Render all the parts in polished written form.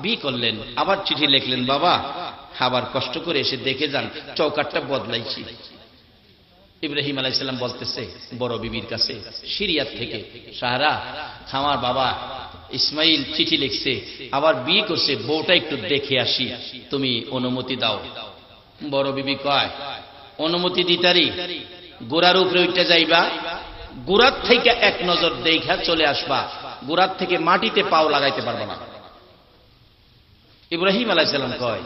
B করলেন, আবার চিঠি লিখলেন, বাবা আবার কষ্ট করে এসে দেখে যান চৌকাটটা বদলাইছি। ইব্রাহিম আলাইহিস সালাম বলতেছে বড় বিবির কাছে সিরিয়াত থেকে, সাহারা আমার বাবা ইসমাইল চিঠি লিখছে, আবার বিয়ে করছে, বউটা একটু দেখে আসি, তুমি অনুমতি দাও। বড় বিবি কয়, অনুমতি দিতারি, গোড়ার উপরে উঠতে যাইবা, গোড়ার থেকে এক নজর দেখা চলে আসবা, গোড়ার থেকে মাটিতে পাও লাগাইতে পারবা না। ইব্রাহিম আলাইহিস সালাম কয়,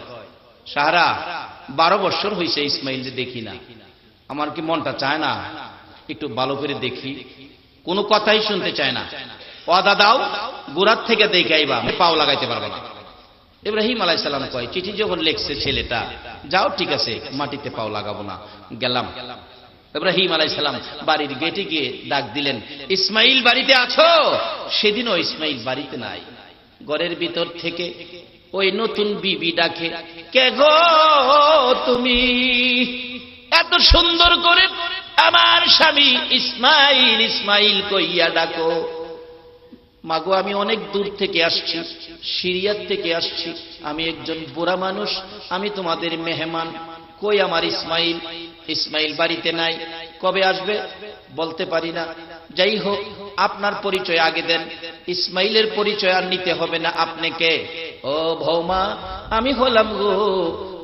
সাহারা 12 বছর হয়েছে ইসমাইল দেখি না, আমার কি মনটা চায় না একটু ভালো করে দেখি? কোনো কথাই শুনতে চায় না। ওয়াদা দাও, গোড়ার থেকে দেখাইবা, পাও লাগাইতে পারবো না। ইব্রাহিম আলাইহিস সালাম কয়, চিঠি যখন লিখছে ছেলেটা, যাও ঠিক আছে, মাটিতে পাও লাগাবো না, গেলাম। ইব্রাহিম আলাইহিস সালাম বাড়ির গেটে গিয়ে ডাক দিলেন, ইসমাইল বাড়িতে আছো? সেদিনও ইসমাইল বাড়িতে নাই। ঘরের ভিতর থেকে ওই নতুন বিবি ডাকে, কে গো তুমি? এত সুন্দর করে আমার স্বামী ইসমাইল ইসমাইল কইয়া ডাকো। মাগো, আমি অনেক দূর থেকে আসছি, সিরিয়াত থেকে আসছি, আমি একজন বুড়া মানুষ, আমি তোমাদের মেহমান। কই আমার ইসমাইল? ইসমাইল বাড়িতে নাই। কবে আসবে বলতে পারি না। যাই হোক, আপনার পরিচয় আগে দেন, ইসমাইলের পরিচয় আর নিতে হবে না। আপনি কে? ও ভৌমা, আমি হলাম গো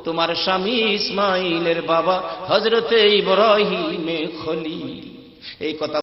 তোমার স্বামী ইসমাইলের বাবা হযরতে ইব্রাহিম খলিল। এই কথা